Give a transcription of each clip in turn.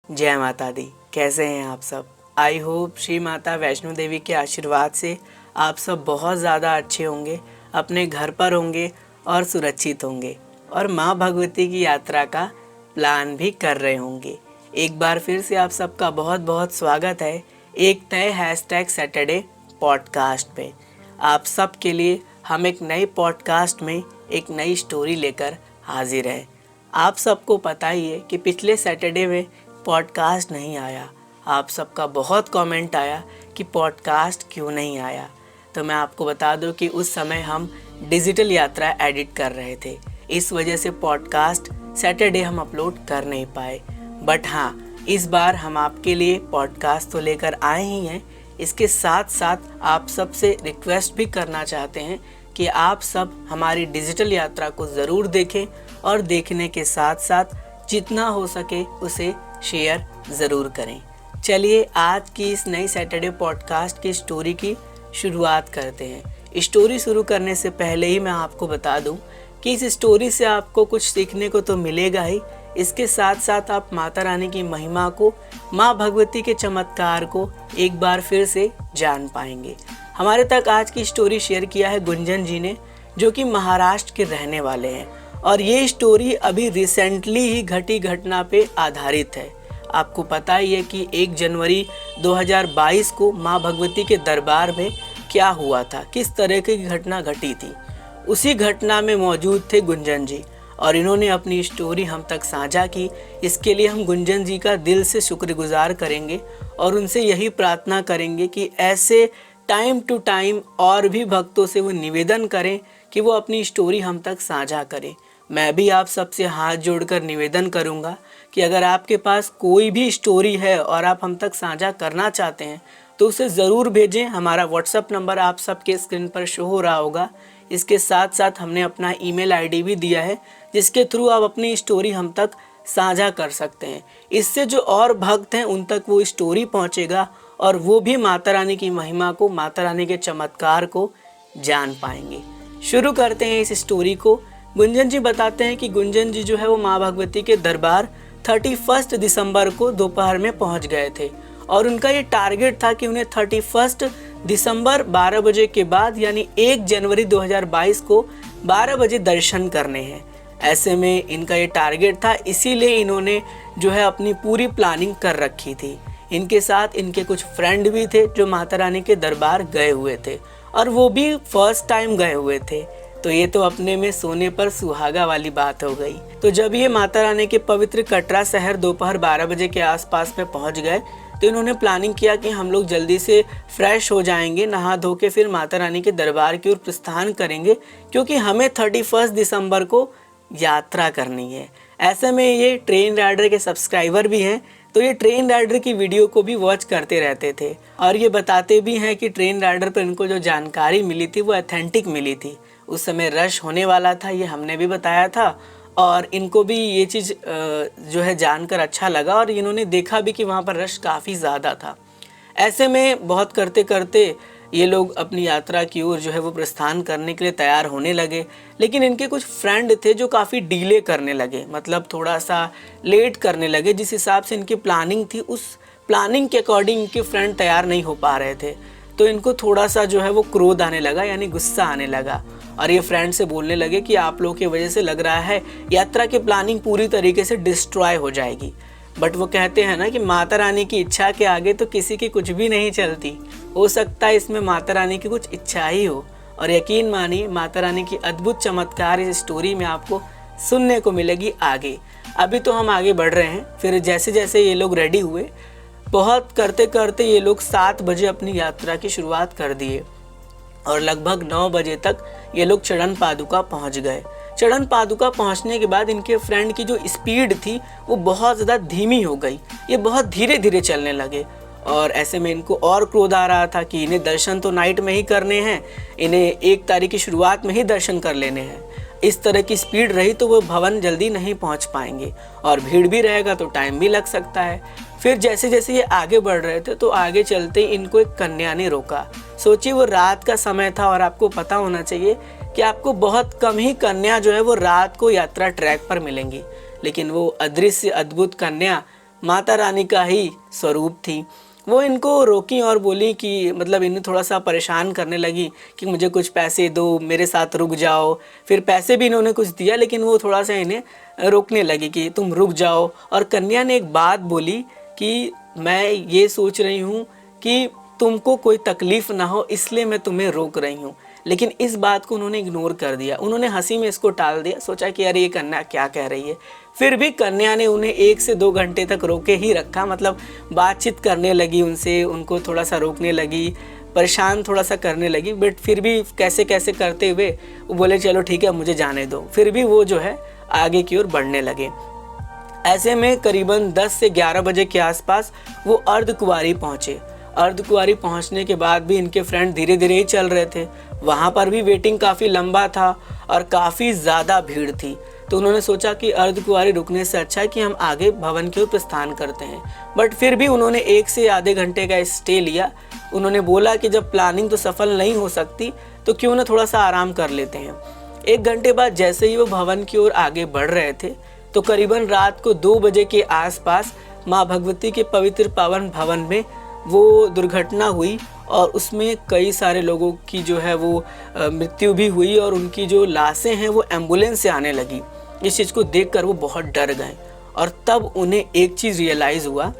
जय माता दी। कैसे हैं आप सब? आई होप श्री माता वैष्णो देवी के आशीर्वाद से आप सब बहुत ज़्यादा अच्छे होंगे, अपने घर पर होंगे और सुरक्षित होंगे और माँ भगवती की यात्रा का प्लान भी कर रहे होंगे। एक बार फिर से आप सबका बहुत बहुत स्वागत है एक नए हैशटैग सैटरडे पॉडकास्ट पे। आप सब के लिए हम एक नई पॉडकास्ट में एक नई स्टोरी लेकर हाजिर हैं। आप सबको पता ही है कि पिछले सैटरडे में पॉडकास्ट नहीं आया। आप सबका बहुत कमेंट आया कि पॉडकास्ट क्यों नहीं आया। तो मैं आपको बता दूं कि उस समय हम डिजिटल यात्रा एडिट कर रहे थे, इस वजह से पॉडकास्ट सैटरडे हम अपलोड कर नहीं पाए। बट हाँ, इस बार हम आपके लिए पॉडकास्ट तो लेकर आए ही हैं। इसके साथ साथ आप सबसे रिक्वेस्ट भी करना चाहते हैं कि आप सब हमारी डिजिटल यात्रा को ज़रूर देखें और देखने के साथ साथ जितना हो सके उसे शेयर ज़रूर करें। चलिए आज की इस नई सैटरडे पॉडकास्ट की स्टोरी की शुरुआत करते हैं। स्टोरी शुरू करने से पहले ही मैं आपको बता दूं कि इस स्टोरी से आपको कुछ सीखने को तो मिलेगा ही, इसके साथ साथ आप माता रानी की महिमा को, माँ भगवती के चमत्कार को एक बार फिर से जान पाएंगे। हमारे तक आज की स्टोरी शेयर किया है गुंजन जी ने, जो कि महाराष्ट्र के रहने वाले हैं और ये स्टोरी अभी रिसेंटली ही घटी घटना पे आधारित है। आपको पता ही है कि 1 जनवरी 2022 को माँ भगवती के दरबार में क्या हुआ था, किस तरह की घटना घटी थी। उसी घटना में मौजूद थे गुंजन जी और इन्होंने अपनी स्टोरी हम तक साझा की। इसके लिए हम गुंजन जी का दिल से शुक्रगुजार करेंगे और उनसे यही प्रार्थना करेंगे कि ऐसे टाइम टू टाइम और भी भक्तों से वो निवेदन करें कि वो अपनी स्टोरी हम तक साझा करें। मैं भी आप सबसे हाथ जोड़कर निवेदन करूंगा कि अगर आपके पास कोई भी स्टोरी है और आप हम तक साझा करना चाहते हैं तो उसे ज़रूर भेजें। हमारा व्हाट्सएप नंबर आप सबके स्क्रीन पर शो हो रहा होगा। इसके साथ साथ हमने अपना ईमेल आईडी भी दिया है जिसके थ्रू आप अपनी स्टोरी हम तक साझा कर सकते हैं। इससे जो और भक्त हैं उन तक वो स्टोरी पहुंचेगा और वो भी माता रानी की महिमा को, माता रानी के चमत्कार को जान पाएंगे। शुरू करते हैं इस स्टोरी को। गुंजन जी बताते हैं कि गुंजन जी जो है वो माँ भगवती के दरबार 31 दिसंबर को दोपहर में पहुंच गए थे और उनका ये टारगेट था कि उन्हें 31 दिसंबर 12 बजे के बाद यानी 1 जनवरी 2022 को 12 बजे दर्शन करने हैं। ऐसे में इनका ये टारगेट था, इसीलिए इन्होंने जो है अपनी पूरी प्लानिंग कर रखी थी। इनके साथ इनके कुछ फ्रेंड भी थे जो माता रानी के दरबार गए हुए थे और वो भी फर्स्ट टाइम गए हुए थे। तो ये तो अपने में सोने पर सुहागा वाली बात हो गई। तो जब ये माता रानी के पवित्र कटरा शहर दोपहर 12 बजे के आसपास में पहुंच गए तो इन्होंने प्लानिंग किया कि हम लोग जल्दी से फ्रेश हो जाएंगे, नहा धो के फिर माता रानी के दरबार की ओर प्रस्थान करेंगे क्योंकि हमें 31 दिसंबर को यात्रा करनी है। ऐसे में ये ट्रेन राइडर के सब्सक्राइबर भी हैं तो ये ट्रेन राइडर की वीडियो को भी वॉच करते रहते थे और ये बताते भी हैं कि ट्रेन राइडर पर इनको जो जानकारी मिली थी वो ऑथेंटिक मिली थी। उस समय रश होने वाला था, ये हमने भी बताया था और इनको भी ये चीज़ जो है जानकर अच्छा लगा और इन्होंने देखा भी कि वहाँ पर रश काफ़ी ज़्यादा था। ऐसे में बहुत करते करते ये लोग अपनी यात्रा की ओर जो है वो प्रस्थान करने के लिए तैयार होने लगे, लेकिन इनके कुछ फ्रेंड थे जो काफ़ी डिले करने लगे, मतलब थोड़ा सा लेट करने लगे। जिस हिसाब से इनकी प्लानिंग थी उस प्लानिंग के अकॉर्डिंग इनके फ्रेंड तैयार नहीं हो पा रहे थे। तो इनको थोड़ा सा जो है वो क्रोध आने लगा, यानी गुस्सा आने लगा और ये फ्रेंड से बोलने लगे कि आप लोगों की वजह से लग रहा है यात्रा की प्लानिंग पूरी तरीके से डिस्ट्रॉय हो जाएगी। बट वो कहते हैं ना कि माता रानी की इच्छा के आगे तो किसी की कुछ भी नहीं चलती। हो सकता है इसमें माता रानी की कुछ इच्छा ही हो और यकीन मानिए माता रानी की अद्भुत चमत्कार इस स्टोरी में आपको सुनने को मिलेगी आगे। अभी तो हम आगे बढ़ रहे हैं। फिर जैसे जैसे ये लोग रेडी हुए, बहुत करते करते ये लोग 7 बजे अपनी यात्रा की शुरुआत कर दिए और लगभग 9 बजे तक ये लोग चरण पादुका पहुंच गए। चरण पादुका पहुंचने के बाद इनके फ्रेंड की जो स्पीड थी वो बहुत ज़्यादा धीमी हो गई। ये बहुत धीरे धीरे चलने लगे और ऐसे में इनको और क्रोध आ रहा था कि इन्हें दर्शन तो नाइट में ही करने हैं, इन्हें 1 तारीख की शुरुआत में ही दर्शन कर लेने हैं। इस तरह की स्पीड रही तो वो भवन जल्दी नहीं पहुंच पाएंगे और भीड़ भी रहेगा तो टाइम भी लग सकता है। फिर जैसे जैसे ये आगे बढ़ रहे थे तो आगे चलते इनको एक कन्या ने रोका। सोचिए वो रात का समय था और आपको पता होना चाहिए कि आपको बहुत कम ही कन्या जो है वो रात को यात्रा ट्रैक पर मिलेंगी, लेकिन वो अदृश्य अद्भुत कन्या माता रानी का ही स्वरूप थी। वो इनको रोकी और बोली कि मतलब इन्हें थोड़ा सा परेशान करने लगी कि मुझे कुछ पैसे दो, मेरे साथ रुक जाओ। फिर पैसे भी इन्होंने कुछ दिया, लेकिन वो थोड़ा सा इन्हें रोकने लगी कि तुम रुक जाओ। और कन्या ने एक बात बोली कि मैं ये सोच रही हूँ कि तुमको कोई तकलीफ़ ना हो, इसलिए मैं तुम्हें रोक रही हूँ। लेकिन इस बात को उन्होंने इग्नोर कर दिया, उन्होंने हंसी में इसको टाल दिया, सोचा कि अरे ये कन्या क्या कह रही है। फिर भी कन्या ने उन्हें 1 से 2 घंटे तक रोके ही रखा, मतलब बातचीत करने लगी उनसे, उनको थोड़ा सा रोकने लगी, परेशान थोड़ा सा करने लगी। बट फिर भी कैसे कैसे करते हुए वो बोले चलो ठीक है मुझे जाने दो। फिर भी वो जो है आगे की ओर बढ़ने लगे। ऐसे में करीबन 10 से 11 बजे के आसपास वो अर्धकुंवारी पहुँचे। अर्धकुंवारी पहुँचने के बाद भी इनके फ्रेंड धीरे धीरे ही चल रहे थे। वहाँ पर भी वेटिंग काफ़ी लंबा था और काफ़ी ज़्यादा भीड़ थी। तो उन्होंने सोचा कि अर्धकुंवारी रुकने से अच्छा है कि हम आगे भवन की ओर प्रस्थान करते हैं। बट फिर भी उन्होंने 1 से आधे घंटे का स्टे लिया। उन्होंने बोला कि जब प्लानिंग तो सफल नहीं हो सकती तो क्यों ना थोड़ा सा आराम कर लेते हैं। 1 घंटे बाद जैसे ही वो भवन की ओर आगे बढ़ रहे थे तो करीबन रात को 2 बजे के आसपास माँ भगवती के पवित्र पावन भवन में वो दुर्घटना हुई और उसमें कई सारे लोगों की जो है वो मृत्यु भी हुई और उनकी जो लाशें हैं वो एम्बुलेंस से आने लगी। इस चीज़ को देखकर वो बहुत डर गए और तब उन्हें एक चीज़ रियलाइज़ हुआ।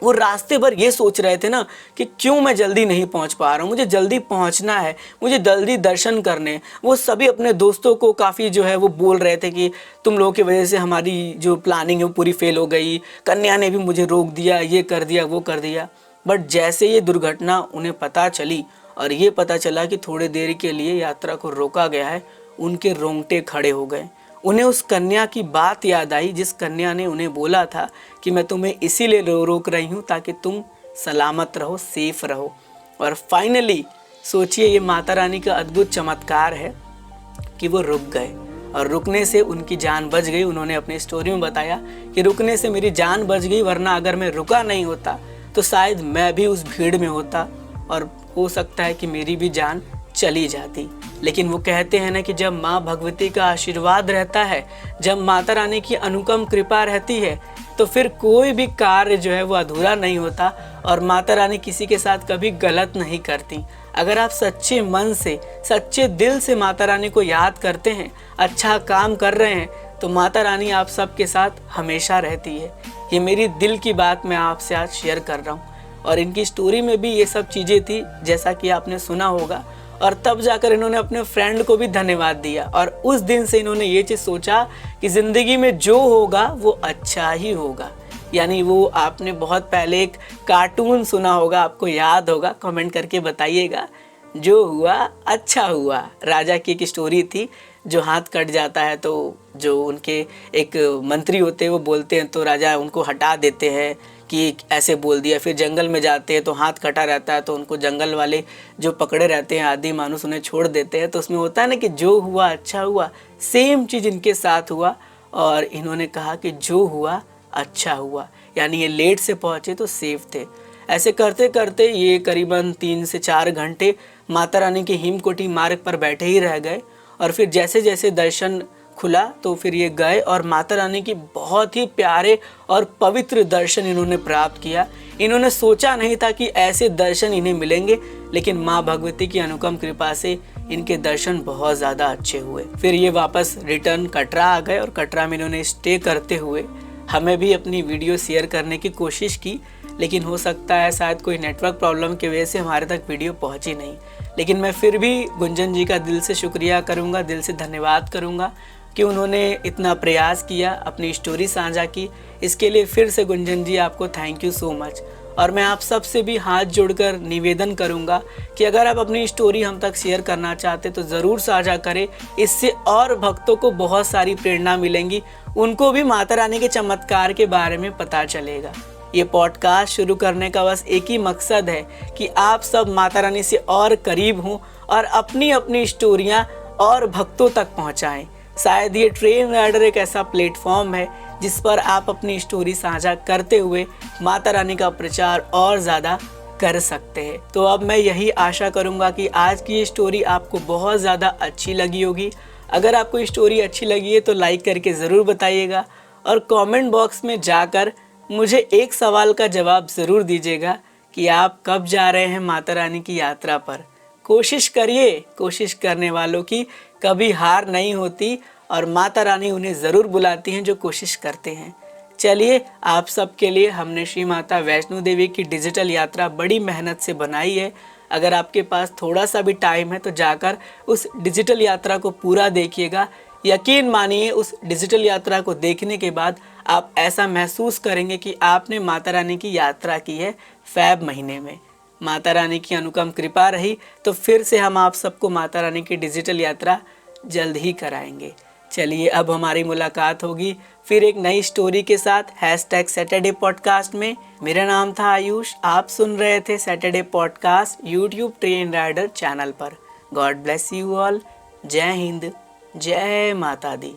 वो रास्ते भर ये सोच रहे थे ना कि क्यों मैं जल्दी नहीं पहुंच पा रहा हूँ, मुझे जल्दी पहुंचना है, मुझे जल्दी दर्शन करने। वो सभी अपने दोस्तों को काफ़ी जो है वो बोल रहे थे कि तुम लोगों की वजह से हमारी जो प्लानिंग है वो पूरी फेल हो गई, कन्या ने भी मुझे रोक दिया, ये कर दिया वो कर दिया। बट जैसे ये दुर्घटना उन्हें पता चली और ये पता चला कि थोड़ी देर के लिए यात्रा को रोका गया है, उनके रोंगटे खड़े हो गए। उन्हें उस कन्या की बात याद आई जिस कन्या ने उन्हें बोला था कि मैं तुम्हें इसीलिए रोक रही हूँ ताकि तुम सलामत रहो, सेफ रहो। और फाइनली सोचिए ये माता रानी का अद्भुत चमत्कार है कि वो रुक गए और रुकने से उनकी जान बच गई। उन्होंने अपनी स्टोरी में बताया कि रुकने से मेरी जान बच गई, वरना अगर मैं रुका नहीं होता तो शायद मैं भी उस भीड़ में होता और हो सकता है कि मेरी भी जान चली जाती। लेकिन वो कहते हैं ना कि जब माँ भगवती का आशीर्वाद रहता है, जब माता रानी की अनुपम कृपा रहती है, तो फिर कोई भी कार्य जो है वो अधूरा नहीं होता और माता रानी किसी के साथ कभी गलत नहीं करती। अगर आप सच्चे मन से, सच्चे दिल से माता रानी को याद करते हैं, अच्छा काम कर रहे हैं, तो माता रानी आप सबके साथ हमेशा रहती है। ये मेरी दिल की बात मैं आपसे आज शेयर कर रहा हूँ। और इनकी स्टोरी में भी ये सब चीज़ें थी जैसा कि आपने सुना होगा। और तब जाकर इन्होंने अपने फ्रेंड को भी धन्यवाद दिया और उस दिन से इन्होंने ये चीज़ सोचा कि ज़िंदगी में जो होगा वो अच्छा ही होगा। यानी वो आपने बहुत पहले एक कार्टून सुना होगा, आपको याद होगा, कमेंट करके बताइएगा। जो हुआ अच्छा हुआ। राजा की एक स्टोरी थी, जो हाथ कट जाता है तो जो उनके एक मंत्री होते हैं वो बोलते हैं तो राजा उनको हटा देते हैं कि ऐसे बोल दिया। फिर जंगल में जाते हैं तो हाथ कटा रहता है तो उनको जंगल वाले जो पकड़े रहते हैं आदि मानुस उन्हें छोड़ देते हैं। तो उसमें होता है ना कि जो हुआ अच्छा हुआ। सेम चीज़ इनके साथ हुआ और इन्होंने कहा कि जो हुआ अच्छा हुआ। यानी ये लेट से पहुँचे तो सेफ थे। ऐसे करते करते ये करीबन 3 से 4 घंटे माता रानी के हिमकोटी मार्ग पर बैठे ही रह गए। और फिर जैसे जैसे दर्शन खुला तो फिर ये गए और माता रानी की बहुत ही प्यारे और पवित्र दर्शन इन्होंने प्राप्त किया। इन्होंने सोचा नहीं था कि ऐसे दर्शन इन्हें मिलेंगे, लेकिन माँ भगवती की अनुपम कृपा से इनके दर्शन बहुत ज़्यादा अच्छे हुए। फिर ये वापस रिटर्न कटरा आ गए और कटरा में इन्होंने स्टे करते हुए हमें भी अपनी वीडियो शेयर करने की कोशिश की, लेकिन हो सकता है शायद कोई नेटवर्क प्रॉब्लम की वजह से हमारे तक वीडियो पहुंची नहीं। लेकिन मैं फिर भी गुंजन जी का दिल से शुक्रिया करूंगा, दिल से धन्यवाद करूंगा कि उन्होंने इतना प्रयास किया, अपनी स्टोरी साझा की। इसके लिए फिर से गुंजन जी आपको थैंक यू सो मच। और मैं आप सब से भी हाथ जोड़कर निवेदन करूंगा कि अगर आप अपनी स्टोरी हम तक शेयर करना चाहते तो ज़रूर साझा करें। इससे और भक्तों को बहुत सारी प्रेरणा मिलेंगी, उनको भी माता रानी के चमत्कार के बारे में पता चलेगा। ये पॉडकास्ट शुरू करने का बस एक ही मकसद है कि आप सब माता रानी से और करीब हों और अपनी अपनी स्टोरियाँ और भक्तों तक पहुँचाएँ। शायद ये ट्रेन राइडर एक ऐसा प्लेटफॉर्म है जिस पर आप अपनी स्टोरी साझा करते हुए माता रानी का प्रचार और ज़्यादा कर सकते हैं। तो अब मैं यही आशा करूँगा कि आज की ये स्टोरी आपको बहुत ज़्यादा अच्छी लगी होगी। अगर आपको ये स्टोरी अच्छी लगी है तो लाइक करके ज़रूर बताइएगा और कमेंट बॉक्स में जाकर मुझे एक सवाल का जवाब ज़रूर दीजिएगा कि आप कब जा रहे हैं माता रानी की यात्रा पर। कोशिश करिए, कोशिश करने वालों की कभी हार नहीं होती और माता रानी उन्हें ज़रूर बुलाती हैं जो कोशिश करते हैं। चलिए, आप सबके लिए हमने श्री माता वैष्णो देवी की डिजिटल यात्रा बड़ी मेहनत से बनाई है। अगर आपके पास थोड़ा सा भी टाइम है तो जाकर उस डिजिटल यात्रा को पूरा देखिएगा। यकीन मानिए, उस डिजिटल यात्रा को देखने के बाद आप ऐसा महसूस करेंगे कि आपने माता रानी की यात्रा की है फ़ैब महीने में। माता रानी की अनुपम कृपा रही तो फिर से हम आप सबको माता रानी की डिजिटल यात्रा जल्द ही कराएंगे। चलिए, अब हमारी मुलाकात होगी फिर एक नई स्टोरी के साथ #सैटरडे पॉडकास्ट में। मेरा नाम था आयुष, आप सुन रहे थे Saturday podcast YouTube train rider channel पर। God bless you all. जय हिंद, जय माता दी।